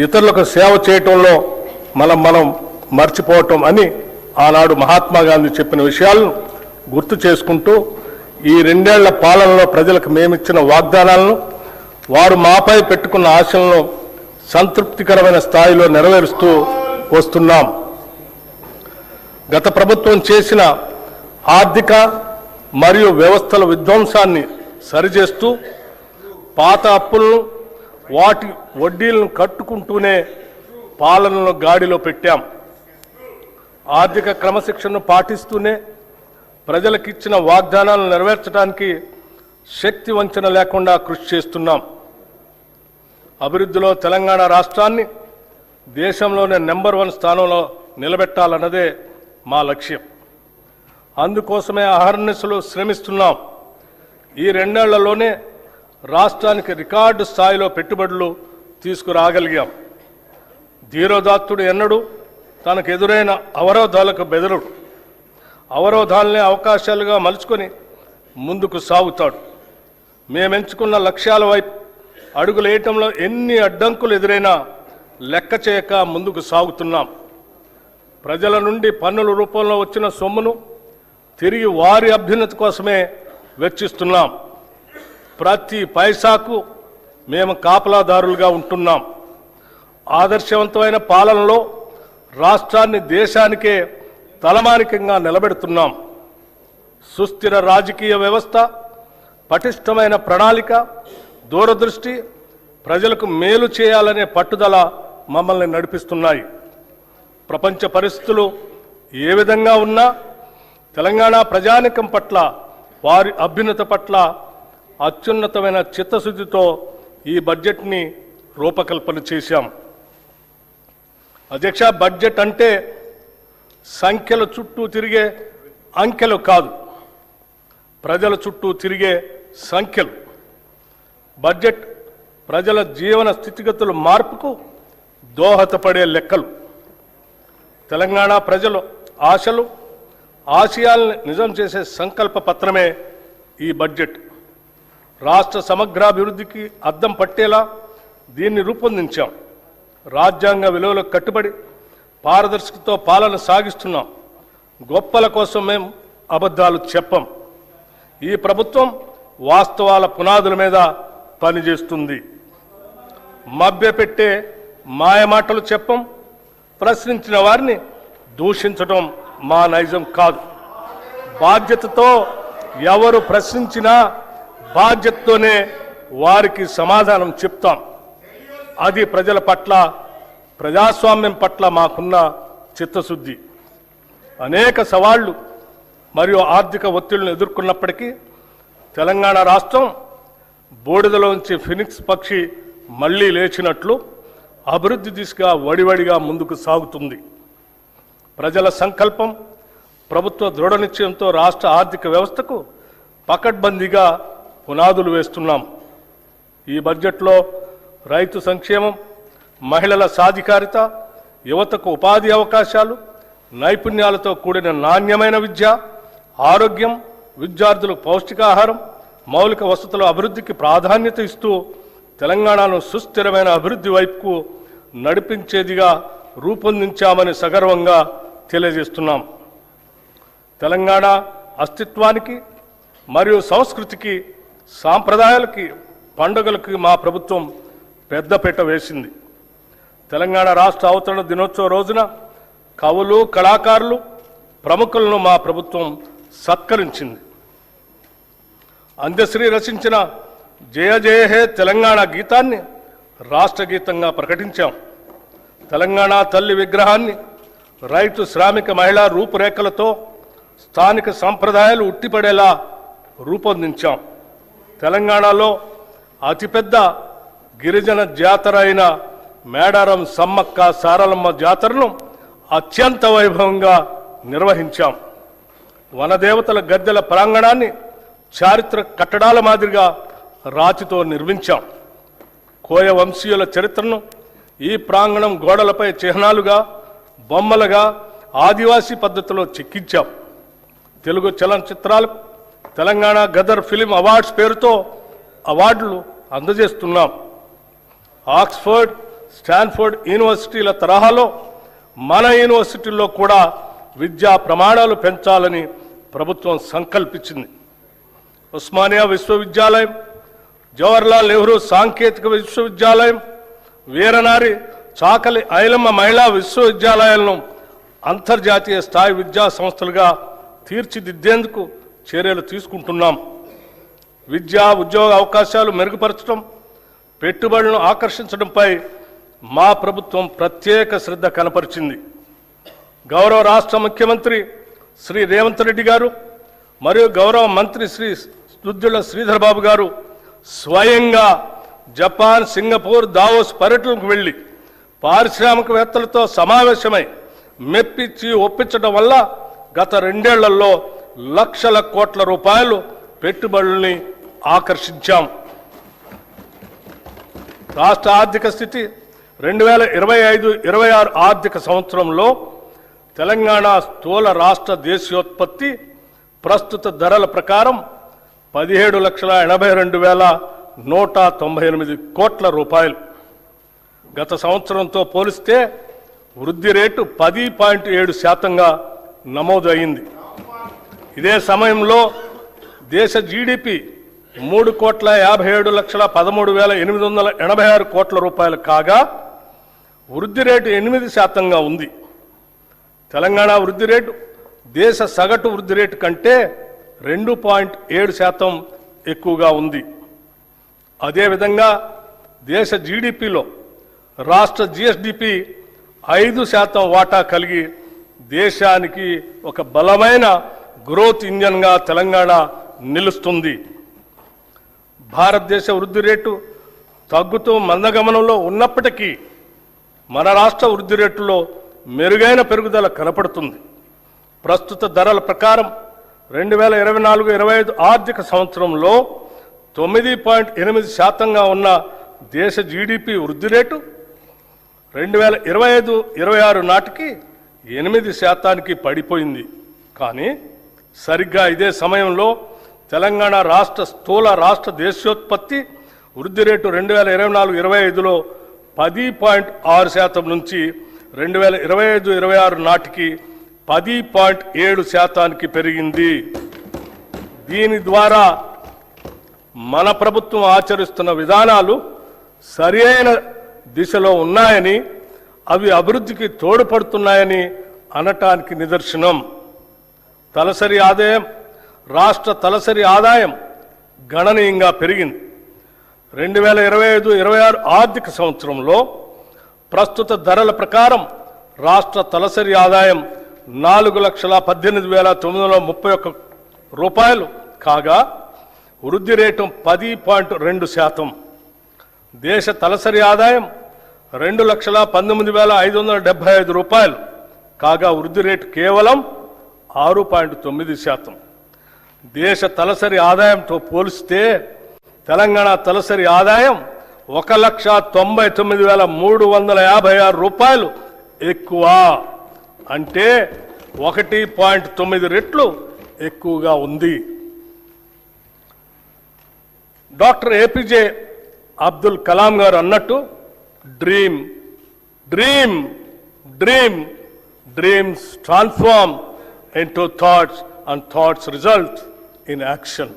ఇతరులకు సేవ చేయటంలో మనం మర్చిపోవటం అని ఆనాడు మహాత్మా గాంధీ చెప్పిన విషయాలను గుర్తు చేసుకుంటూ ఈ 2 ఏళ్ల పాలనలో ప్రజలకు మేమిచ్చిన వాగ్దానాలను వారు మాపై పెట్టుకున్న ఆశలను సంతృప్తికరమైన స్థాయిలో నెరవేరుస్తూ వస్తున్నాం. గత ప్రభుత్వం చేసిన ఆర్థిక మరియు వ్యవస్థల విధ్వంసాన్ని సరిచేస్తూ పాత అప్పులను వాటి వడ్డీలను కట్టుకుంటూనే పాలనను గాడిలో పెట్టాం. ఆర్థిక క్రమశిక్షణను పాటిస్తూనే ప్రజలకిచ్చిన వాగ్దానాలను నెరవేర్చడానికి శక్తి వంచన లేకుండా కృషి చేస్తున్నాం. అభివృద్ధిలో తెలంగాణ రాష్ట్రాన్ని దేశంలోనే నెంబర్ 1 స్థానంలో నిలబెట్టాలన్నదే మా లక్ష్యం. అందుకోసమే అహర్నిశలు శ్రమిస్తున్నాం. ఈ 2 ఏళ్లలోనే రాష్ట్రానికి రికార్డు స్థాయిలో పెట్టుబడులు తీసుకురాగలిగాం. ధీరోదాత్తుడు ఎన్నడూ తనకు ఎదురైన అవరోధాలకు బెదరుడు. అవరోధాలనే అవకాశాలుగా మలుచుకొని ముందుకు సాగుతాడు. మేమెంచుకున్న లక్ష్యాల వైపు అడుగులేయటంలో ఎన్ని అడ్డంకులు ఎదురైనా లెక్క చేయక ముందుకు సాగుతున్నాం. ప్రజల నుండి పన్నుల రూపంలో వచ్చిన సొమ్మును తిరిగి వారి అభ్యున్నతి కోసమే వెచ్చిస్తున్నాం. ప్రతి పైసాకు మేము కాపలాదారులుగా ఉంటున్నాం. ఆదర్శవంతమైన పాలనలో రాష్ట్రాన్ని దేశానికే తలమానికంగా నిలబెడుతున్నాం. సుస్థిర రాజకీయ వ్యవస్థ, పటిష్టమైన ప్రణాళిక, దూరదృష్టి, ప్రజలకు మేలు చేయాలనే పట్టుదల మమ్మల్ని నడిపిస్తున్నాయి. ప్రపంచ పరిస్థితులు ఏ విధంగా ఉన్నా తెలంగాణ ప్రజానికం పట్ల, వారి అభ్యున్నత పట్ల అత్యున్నతమైన చిత్తశుద్ధితో ఈ బడ్జెట్ని రూపకల్పన చేశాం. అధ్యక్ష, బడ్జెట్ అంటే సంఖ్యల చుట్టూ తిరిగే అంకెలు కాదు, ప్రజల చుట్టూ తిరిగే సంఖ్యలు. బడ్జెట్ ప్రజల జీవన స్థితిగతుల మార్పుకు దోహదపడే లెక్కలు. తెలంగాణ ప్రజల ఆశలు, ఆశయాలను నిజం చేసే సంకల్ప పత్రమే ఈ బడ్జెట్. రాష్ట్ర సమగ్రాభివృద్ధికి అద్దం పట్టేలా దీన్ని రూపొందించాం. రాజ్యాంగ విలువలకు కట్టుబడి పారదర్శకతతో పాలన సాగిస్తున్నాం. గొప్పల కోసం మేము అబద్ధాలు చెప్పం. ఈ ప్రభుత్వం వాస్తవాల పునాదుల మీద పనిచేస్తుంది. మభ్యపెట్టే మాయమాటలు చెప్పం. ప్రశ్నించిన వారిని దూషించడం మా నైజం కాదు. బాధ్యతతో ఎవరు ప్రశ్నించినా బాధ్యతతోనే వారికి సమాధానం చెప్తాం. అది ప్రజల పట్ల, ప్రజాస్వామ్యం పట్ల మాకున్న చిత్తశుద్ధి. అనేక సవాళ్లు మరియు ఆర్థిక ఒత్తిళ్లను ఎదుర్కొన్నప్పటికీ తెలంగాణ రాష్ట్రం బూడిదలోంచి ఫినిక్స్ పక్షి మళ్లీ లేచినట్లు అభివృద్ధి దిశగా వడివడిగా ముందుకు సాగుతుంది. ప్రజల సంకల్పం, ప్రభుత్వ దృఢ నిశ్చయంతో రాష్ట్ర ఆర్థిక వ్యవస్థకు పకడ్బందీగా పునాదులు వేస్తున్నాం. ఈ బడ్జెట్లో రైతు సంక్షేమం, మహిళల సాధికారిత, యువతకు ఉపాధి అవకాశాలు, నైపుణ్యాలతో కూడిన నాణ్యమైన విద్య, ఆరోగ్యం, విద్యార్థులకు పౌష్టికాహారం, మౌలిక వసతుల అభివృద్ధికి ప్రాధాన్యత ఇస్తూ తెలంగాణను సుస్థిరమైన అభివృద్ధి వైపుకు నడిపించేదిగా రూపొందించామని సగర్వంగా తెలియజేస్తున్నాం. తెలంగాణ అస్తిత్వానికి మరియు సంస్కృతికి, సాంప్రదాయాలకి, పండుగలకి మా ప్రభుత్వం పెద్దపీట వేసింది. తెలంగాణ రాష్ట్ర అవతరణ దినోత్సవ రోజున కవులు, కళాకారులు, ప్రముఖులను మా ప్రభుత్వం సత్కరించింది. అందశ్రీ రచించిన జయ జయ హే తెలంగాణ గీతాన్ని రాష్ట్ర గీతంగా ప్రకటించాం. తెలంగాణ తల్లి విగ్రహాన్ని రైతు, శ్రామిక, మహిళా రూపురేఖలతో స్థానిక సంప్రదాయాలు ఉట్టిపడేలా రూపొందించాం. తెలంగాణలో అతిపెద్ద గిరిజన జాతర అయిన మేడారం సమ్మక్క సారలమ్మ జాతరను అత్యంత వైభవంగా నిర్వహించాం. వనదేవతల గద్దెల ప్రాంగణాన్ని చారిత్రక కట్టడాల మాదిరిగా రాతితో నిర్మించాం. కోయ వంశీయుల చరిత్రను ఈ ప్రాంగణం గోడలపై చిహ్నాలుగా, బొమ్మలుగా ఆదివాసీ పద్ధతిలో చెక్కించాం. తెలుగు చలనచిత్రాలకు తెలంగాణ గదర్ ఫిలిం అవార్డ్స్ పేరుతో అవార్డులు అందజేస్తున్నాం. ఆక్స్ఫర్డ్, స్టాన్ఫోర్డ్ యూనివర్సిటీల తరహాలో మన యూనివర్సిటీల్లో కూడా విద్యా ప్రమాణాలు పెంచాలని ప్రభుత్వం సంకల్పించింది. ఉస్మానియా విశ్వవిద్యాలయం, జవహర్లాల్ నెహ్రూ సాంకేతిక విశ్వవిద్యాలయం, వీరనారి చాకలి ఐలమ్మ మహిళా విశ్వవిద్యాలయాలను అంతర్జాతీయ స్థాయి విద్యా సంస్థలుగా తీర్చిదిద్దేందుకు చర్యలు తీసుకుంటున్నాం. విద్యా ఉద్యోగ అవకాశాలు మెరుగుపరచడం, పెట్టుబడులను ఆకర్షించడంపై మా ప్రభుత్వం ప్రత్యేక శ్రద్ధ కనపరిచింది. గౌరవ రాష్ట్ర ముఖ్యమంత్రి శ్రీ రేవంత్ రెడ్డి గారు మరియు గౌరవ మంత్రి శ్రీ దుద్దిళ్ల శ్రీధర్ బాబు గారు స్వయంగా జపాన్, సింగపూర్, దావోస్ పర్యటనకు వెళ్లి పారిశ్రామికవేత్తలతో సమావేశమై మెప్పించి ఒప్పించడం వల్ల గత 2 ఏళ్లలో లక్షల కోట్ల రూపాయలు పెట్టుబడుల్ని ఆకర్షించాం. రాష్ట్ర ఆర్థిక స్థితి 2025-26 ఆర్థిక సంవత్సరంలో తెలంగాణ స్థూల రాష్ట్ర దేశీయోత్పత్తి ప్రస్తుత ధరల ప్రకారం 17,82,198 కోట్ల రూపాయలు. గత సంవత్సరంతో పోలిస్తే వృద్ధి రేటు 10.7% నమోదు అయింది. ఇదే సమయంలో దేశ జీడిపి 3,57,13,886 కోట్ల రూపాయలు కాగా వృద్ధి రేటు 8% ఉంది. తెలంగాణ వృద్ధి రేటు దేశ సగటు వృద్ధి రేటు కంటే 2.7% ఎక్కువగా ఉంది. అదేవిధంగా దేశ జీడిపిలో రాష్ట్ర జిఎస్డిపి 5% వాటా కలిగి దేశానికి ఒక బలమైన గ్రోత్ ఇంజన్గా తెలంగాణ నిలుస్తుంది. భారతదేశ వృద్ధి రేటు తగ్గుతూ మందగమనంలో ఉన్నప్పటికీ మన రాష్ట్ర వృద్ధి రేటులో మెరుగైన పెరుగుదల కనపడుతుంది. ప్రస్తుత ధరల ప్రకారం 2024-25 ఆర్థిక సంవత్సరంలో 9.8% ఉన్న దేశ జీడిపి వృద్ధి రేటు 2025-26 నాటికి 8% పడిపోయింది. కానీ సరిగ్గా ఇదే సమయంలో తెలంగాణ రాష్ట్ర స్థూల రాష్ట్ర దేశీయోత్పత్తి వృద్ధి రేటు 2024-25లో 10.6% నుంచి 2025-26 నాటికి 10.7% పెరిగింది. దీని ద్వారా మన ప్రభుత్వం ఆచరిస్తున్న విధానాలు సరైన దిశలో ఉన్నాయని, అవి అభివృద్ధికి తోడ్పడుతున్నాయని అనటానికి నిదర్శనం. తలసరి ఆదాయం, రాష్ట్ర తలసరి ఆదాయం గణనీయంగా పెరిగింది. 2025-26 ఆర్థిక సంవత్సరంలో ప్రస్తుత ధరల ప్రకారం రాష్ట్ర తలసరి ఆదాయం 4,18,931 రూపాయలు కాగా వృద్ధి రేటు 10.2%. దేశ తలసరి ఆదాయం 2,19,575 రూపాయలు కాగా వృద్ధి రేటు కేవలం 6.9%. దేశ తలసరి ఆదాయంతో పోలిస్తే తెలంగాణ తలసరి ఆదాయం 1,99,356 రూపాయలు ఎక్కువ, అంటే 1.9 రెట్లు ఎక్కువగా ఉంది. డాక్టర్ ఏపీజే అబ్దుల్ కలాం గారు అన్నట్టు dream dream dream dreams transform into thoughts and thoughts result in action.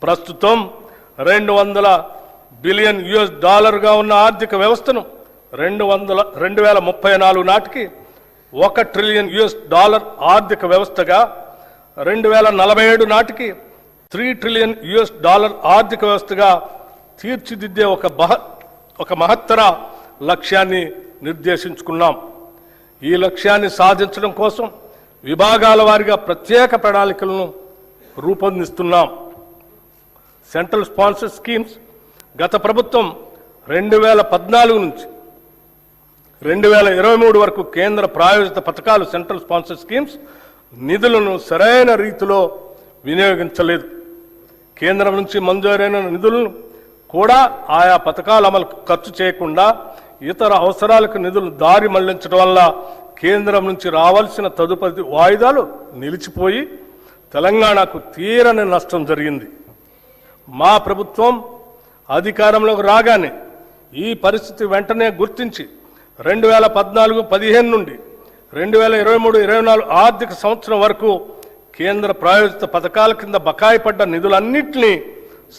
ప్రస్తుతం $200 బిలియన్ ఉన్న ఆర్థిక వ్యవస్థను 2034 నాటికి $1 ట్రిలియన్ ఆర్థిక వ్యవస్థగా, 2047 నాటికి $3 ట్రిలియన్ ఆర్థిక వ్యవస్థగా తీర్చిదిద్దే ఒక మహత్తర లక్ష్యాన్ని నిర్దేశించుకున్నాం. ఈ లక్ష్యాన్ని సాధించడం కోసం విభాగాల వారీగా ప్రత్యేక ప్రణాళికలను రూపొందిస్తున్నాం. సెంట్రల్ స్పాన్సర్ స్కీమ్స్ గత ప్రభుత్వం 2014 నుంచి 2023 వరకు కేంద్ర ప్రాయోజిత పథకాలు సెంట్రల్ స్పాన్సర్ స్కీమ్స్ నిధులను సరైన రీతిలో వినియోగించలేదు. కేంద్రం నుంచి మంజూరైన నిధులను కూడా ఆయా పథకాల అమలు ఖర్చు చేయకుండా ఇతర అవసరాలకు నిధులు దారి మళ్లించడం వల్ల కేంద్రం నుంచి రావాల్సిన తదుపరి వాయిదాలు నిలిచిపోయి తెలంగాణకు తీరని నష్టం జరిగింది. మా ప్రభుత్వం అధికారంలోకి రాగానే ఈ పరిస్థితి వెంటనే గుర్తించి 2014-15 నుండి 2023-24 ఆర్థిక సంవత్సరం వరకు కేంద్ర ప్రాయోజిత పథకాల కింద బకాయి పడ్డ నిధులన్నింటినీ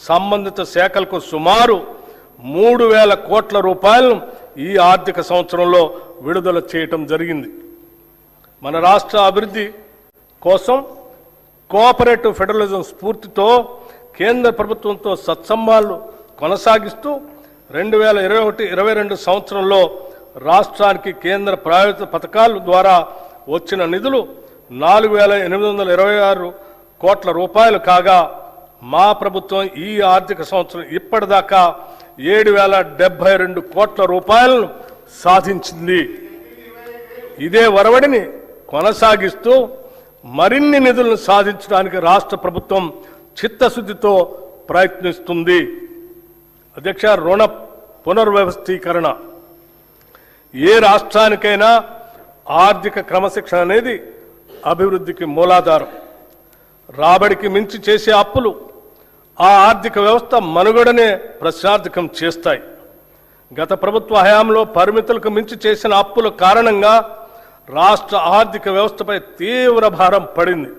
సంబంధిత శాఖలకు సుమారు 3,000 కోట్ల రూపాయలను ఈ ఆర్థిక సంవత్సరంలో విడుదల చేయటం జరిగింది. మన రాష్ట్ర అభివృద్ధి కోసం కోఆపరేటివ్ ఫెడరలిజం స్ఫూర్తితో కేంద్ర ప్రభుత్వంతో సత్సంబంధాలు కొనసాగిస్తూ 2021-22 సంవత్సరంలో రాష్ట్రానికి కేంద్ర ప్రాయోజిత పథకాల ద్వారా వచ్చిన నిధులు 4,826 కోట్ల రూపాయలు కాగా మా ప్రభుత్వం ఈ ఆర్థిక సంవత్సరం ఇప్పటిదాకా 7,072 కోట్ల రూపాయలను సాధించింది. ఇదే ఒరవడిని కొనసాగిస్తూ మరిన్ని నిధులను సాధించడానికి రాష్ట్ర ప్రభుత్వం చిత్తశుద్ధితో ప్రయత్నిస్తుంది. అధ్యక్ష, రుణ పునర్వ్యవస్థీకరణ ఏ రాష్ట్రానికైనా ఆర్థిక క్రమశిక్షణ అనేది అభివృద్ధికి మూలాధారం. రాబడికి మించి చేసే అప్పులు ఆ ఆర్థిక వ్యవస్థ మనుగడనే ప్రశ్నార్థకం చేస్తాయి. గత ప్రభుత్వ హయాంలో పరిమితులకు మించి చేసిన అప్పుల కారణంగా రాష్ట్ర ఆర్థిక వ్యవస్థపై తీవ్ర భారం పడింది.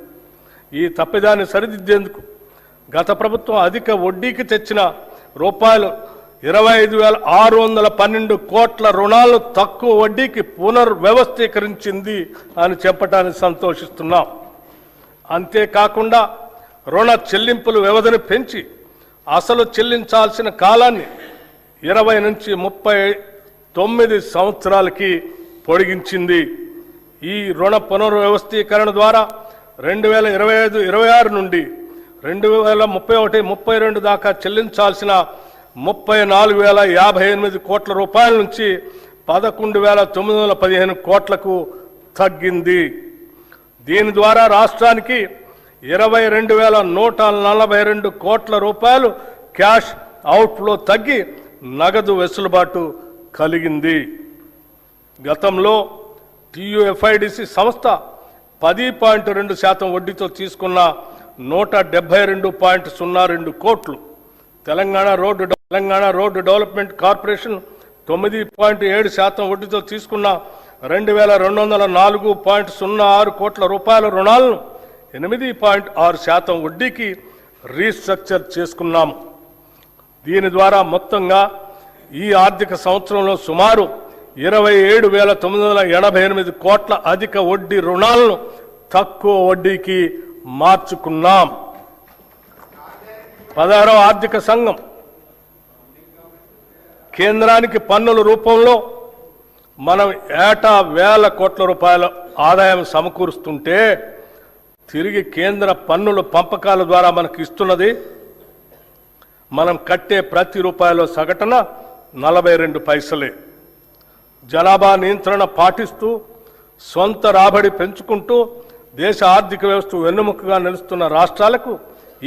ఈ తప్పిదాన్ని సరిదిద్దేందుకు గత ప్రభుత్వం అధిక వడ్డీకి తెచ్చిన రూపాయలు 25,612 కోట్ల రుణాలను తక్కువ వడ్డీకి పునర్వ్యవస్థీకరించింది అని చెప్పడానికి సంతోషిస్తున్నాం. అంతేకాకుండా రుణ చెల్లింపుల వ్యవధిని పెంచి అసలు చెల్లించాల్సిన కాలాన్ని 20 నుంచి 39 సంవత్సరాలకి పొడిగించింది. ఈ రుణ పునర్వ్యవస్థీకరణ ద్వారా 2025-26 నుండి 2031-32 దాకా చెల్లించాల్సిన 34,058 కోట్ల రూపాయల నుంచి 11,915 కోట్లకు తగ్గింది. దీని ద్వారా రాష్ట్రానికి 22,142 కోట్ల రూపాయలు క్యాష్ అవుట్ఫ్లో తగ్గి నగదు వెసులుబాటు కలిగింది. గతంలో టీయూఎఫ్ఐడిసి సంస్థ 10.2% వడ్డీతో తీసుకున్న 172.02 కోట్లు, తెలంగాణ రోడ్డు డెవలప్మెంట్ కార్పొరేషన్ 9.7% వడ్డీతో తీసుకున్న 2,204.06 కోట్ల రూపాయల రుణాలను 8.6% వడ్డీకి రీస్ట్రక్చర్ చేసుకున్నాం. దీని ద్వారా మొత్తంగా ఈ ఆర్థిక సంవత్సరంలో సుమారు 27,988 కోట్ల అధిక వడ్డీ రుణాలను తక్కువ వడ్డీకి మార్చుకున్నాం. 16వ ఆర్థిక సంఘం కేంద్రానికి పన్నుల రూపంలో మనం ఏటా 1,000 కోట్ల రూపాయల ఆదాయం సమకూరుస్తుంటే తిరిగి కేంద్ర పన్నుల పంపకాల ద్వారా మనకు ఇస్తున్నది మనం కట్టే ప్రతి రూపాయలో సగటున 42 పైసలే. జనాభా నియంత్రణ పాటిస్తూ సొంత రాబడి పెంచుకుంటూ దేశ ఆర్థిక వ్యవస్థ వెన్నెముకగా నిలుస్తున్న రాష్ట్రాలకు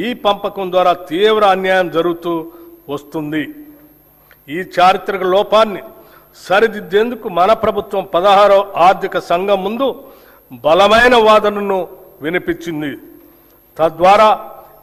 ఈ పంపకం ద్వారా తీవ్ర అన్యాయం జరుగుతూ వస్తుంది. ఈ చారిత్రక లోపాన్ని సరిదిద్దేందుకు మన ప్రభుత్వం 16వ ఆర్థిక సంఘం ముందు బలమైన వాదనను వినిపించింది. తద్వారా